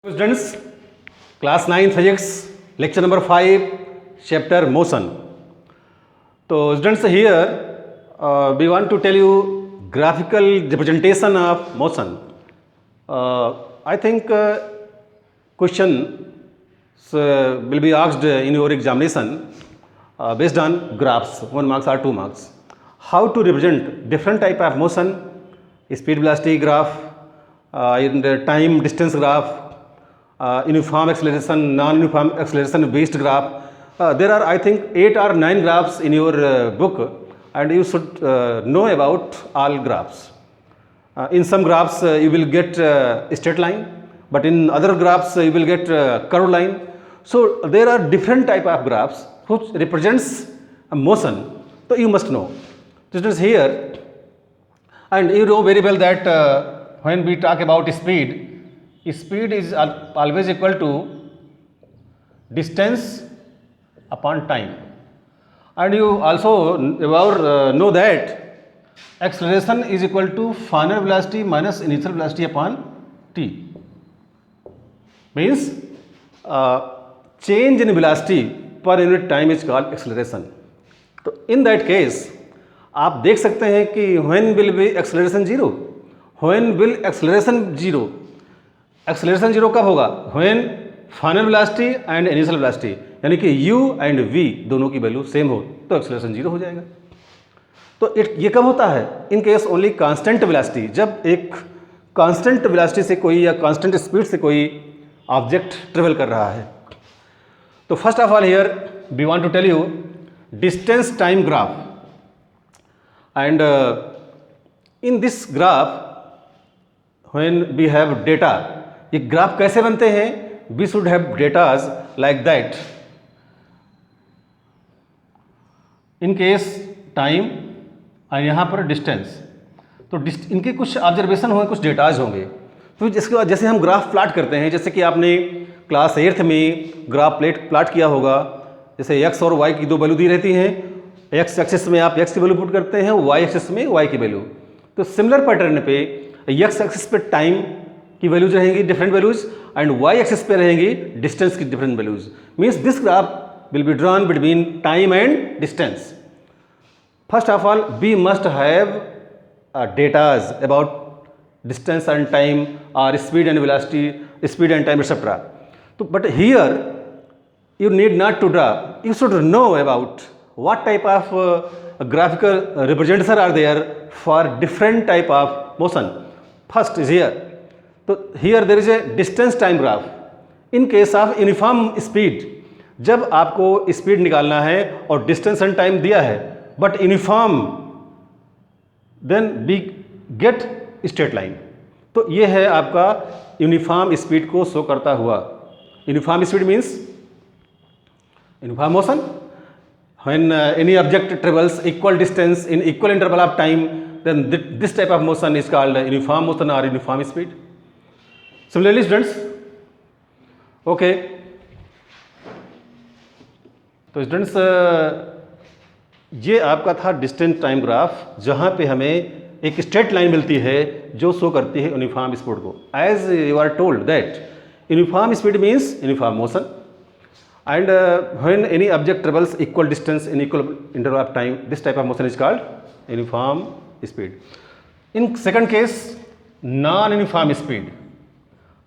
Students, class 9 physics, lecture number 5, chapter motion. So students, here we want to tell you graphical representation of motion. I think questions will be asked in your examination based on graphs, 1 marks or 2 marks. How to represent different type of motion, speed velocity graph, in the time distance graph, uniform acceleration, non-uniform acceleration based graph. There are, I think, 8 or 9 graphs in your book, and you should know about all graphs. In some graphs you will get straight line, but in other graphs you will get curved line. So there are different type of graphs which represents a motion. So you must know. This is here, and you know very well that when we talk about speed is always equal to distance upon time, and you also know that acceleration is equal to final velocity minus initial velocity upon t. Means change in velocity per unit time is called acceleration. तो in that case आप देख सकते हैं कि when will be acceleration zero, when will acceleration zero, acceleration zero कब होगा? When final velocity and initial velocity यानी कि u एंड v दोनों की वैल्यू सेम हो तो एक्सेलरेशन जीरो हो जाएगा. तो ये कब होता है? In case only constant velocity, जब एक कांस्टेंट वेलोसिटी से कोई या कांस्टेंट स्पीड से कोई ऑब्जेक्ट ट्रेवल कर रहा है. तो first of all here we want to tell you distance time graph, and in this graph when we have data, ये ग्राफ कैसे बनते हैं? We should have datas like that. In case time और यहाँ पर डिस्टेंस, तो इनके कुछ ऑब्जर्वेशन होंगे, कुछ डेटाज होंगे. तो जिसके बाद जैसे हम ग्राफ प्लाट करते हैं, जैसे कि आपने क्लास 8th में ग्राफ प्लाट किया होगा, जैसे एक्स और वाई की दो वैल्यू दी रहती हैं. एक्स एक्सिस में आप एक्स की वैल्यू पुट करते हैं, वाई एक्सिस में वाई की वैल्यू. तो सिमिलर पैटर्न पे एक्स एक्सिस पे टाइम की वैल्यूज रहेंगी different values, and Y axis पे रहेंगी डिस्टेंस की different values. Means this graph will be drawn between time and distance. First of all we must have datas about distance and time और speed and velocity, speed and time etcetera. तो but here you need not to draw, you should know about what type of graphical representation are there for different type of motion. First is here. So here there is a distance time graph. In case of uniform speed, जब आपको speed निकालना है और distance and time दिया है but uniform, then we get straight line. तो ये है आपका यूनिफॉर्म स्पीड को शो करता हुआ. Uniform speed means uniform motion when any object travels equal distance in equal interval of time, then this type of motion is called uniform motion or uniform speed. Similarly students, okay, तो students ये आपका था distance time graph, जहाँ पे हमें एक straight line मिलती है जो शो करती है यूनिफॉर्म स्पीड को. As you are told that uniform speed means uniform motion, and when any object travels equal distance in equal interval of time, this type of motion is called uniform speed. In second case, non-uniform speed.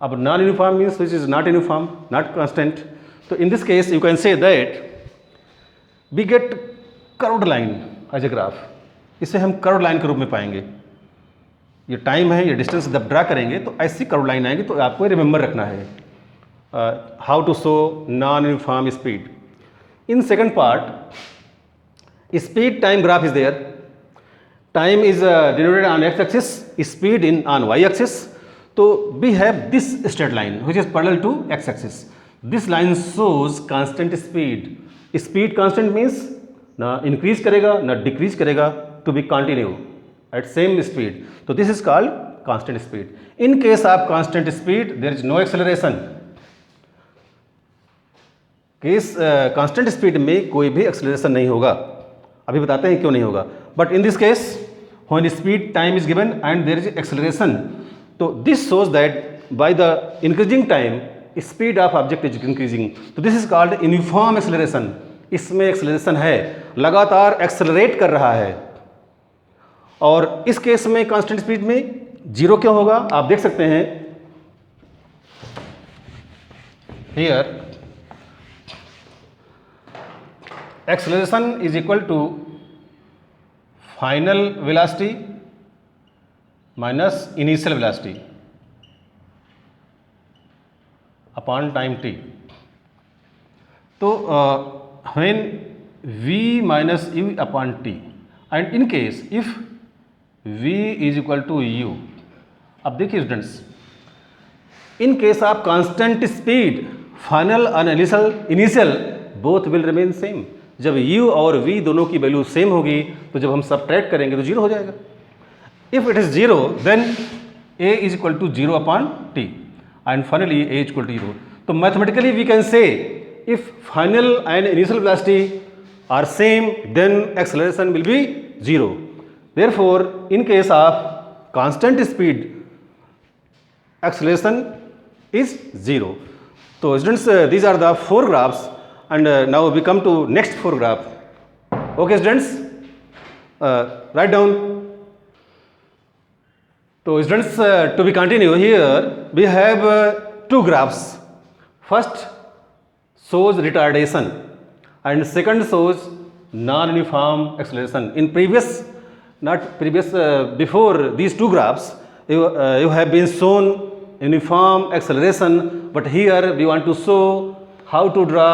अब non-uniform means which is not uniform, not constant. So in this case you can say that we get curved line as a graph. इसे हम curved line के रूप में पाएंगे. ये time है, ये डिस्टेंस जब ड्रा करेंगे तो ऐसी curved line आएगी. तो आपको रिमेंबर रखना है how to show non-uniform speed. In second part, speed time graph is there. Time is denoted on x-axis, speed on y-axis. So we have this straight line which is parallel to x-axis. This line shows constant speed. Speed constant means ना increase करेगा ना decrease करेगा, to be continue at same speed. So this is called constant speed. In case of constant speed, there is no acceleration. Case constant speed में कोई भी acceleration नहीं होगा. अभी बताते हैं क्यों नहीं होगा. But in this case when speed time is given and there is acceleration, तो this shows that by the increasing time speed of object is increasing. तो this is called uniform acceleration. इसमें एक्सेलरेशन है, लगातार accelerate कर रहा है. और इस केस में कांस्टेंट स्पीड में जीरो क्यों होगा? आप देख सकते हैं here acceleration is equal to final velocity minus initial velocity upon time t. तो when v minus u upon t and in case if v is equal to u. अब देखिए students, in case of constant speed final और initial both will remain same. जब u और v दोनों की value same होगी तो जब हम सबट्रैक्ट करेंगे तो जीरो हो जाएगा. If it is zero then a is equal to zero upon t and finally a is equal to zero. तो mathematically we can say if final and initial velocity are same then acceleration will be zero. Therefore in case of constant speed acceleration is zero. So students, these are the four graphs and now we come to next four graph. Okay students, write down. So students, to be continue here we have two graphs. First shows retardation and second shows non-uniform acceleration. In before these two graphs you have been shown uniform acceleration, but here we want to show how to draw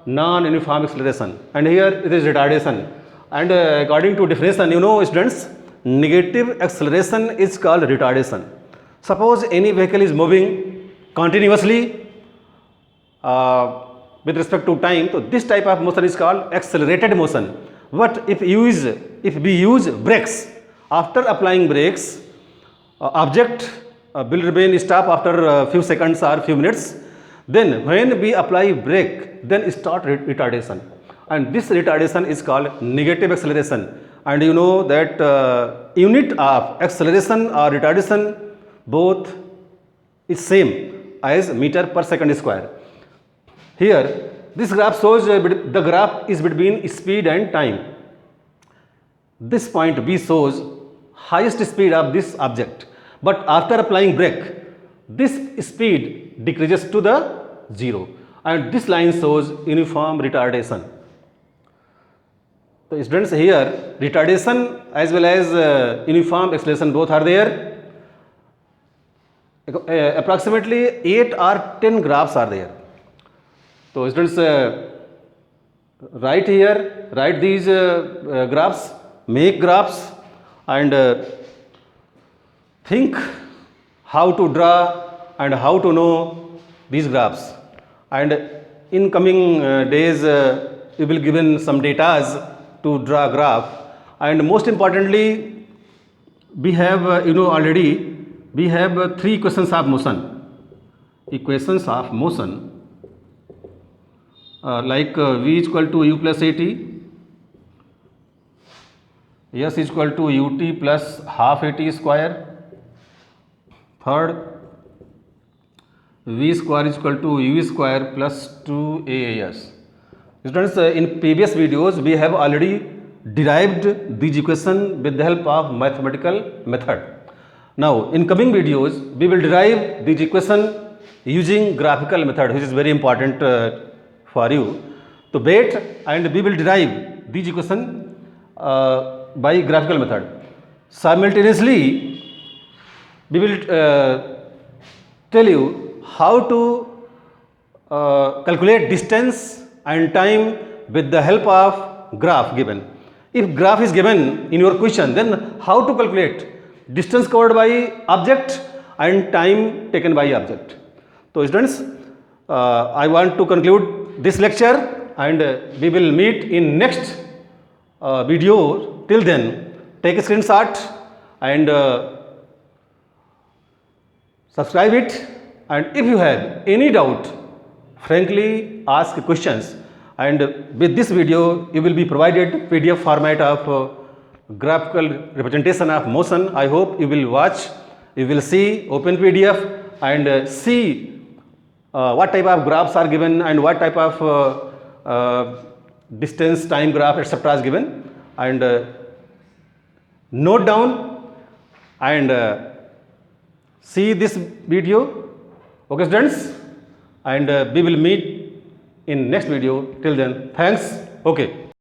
non-uniform acceleration, and here it is retardation. And according to definition, you know students, negative acceleration is called retardation. Suppose any vehicle is moving continuously with respect to time, so this type of motion is called accelerated motion. But if we use brakes, after applying brakes, object will remain stop after a few seconds or few minutes. Then when we apply brake, then start retardation, and this retardation is called negative acceleration. And you know that unit of acceleration or retardation both is same as meter per second square. Here this graph shows the graph is between speed and time. This point B shows highest speed of this object, but after applying brake this speed decreases to the zero, and this line shows uniform retardation. So students, here retardation as well as uniform acceleration both are there. Approximately 8 or 10 graphs are there. So students, write these graphs, make graphs, and think how to draw and how to know these graphs. And in coming days you will given some data to draw graph. And most importantly, we have already we have three equations of motion. Equations of motion like v is equal to u plus at, s is equal to ut plus half at square. Third, v square is equal to u square plus 2aas. Students, in previous videos we have already derived these equations with the help of mathematical method. Now in coming videos we will derive these equations using graphical method, which is very important for you. So wait, and we will derive these equations by graphical method. Simultaneously we will tell you how to calculate distance and time with the help of graph given. If graph is given in your question, then how to calculate distance covered by object and time taken by object. So students, I want to conclude this lecture, and we will meet in next video. Till then, take a screenshot and subscribe it, and if you have any doubt, frankly ask questions, and with this video you will be provided PDF format of graphical representation of motion. I hope you will watch, you will see, open PDF and see what type of graphs are given and what type of distance, time graph, etc. is given, and note down and see this video. Okay, students, and we will meet in next video. Till then, thanks. Okay.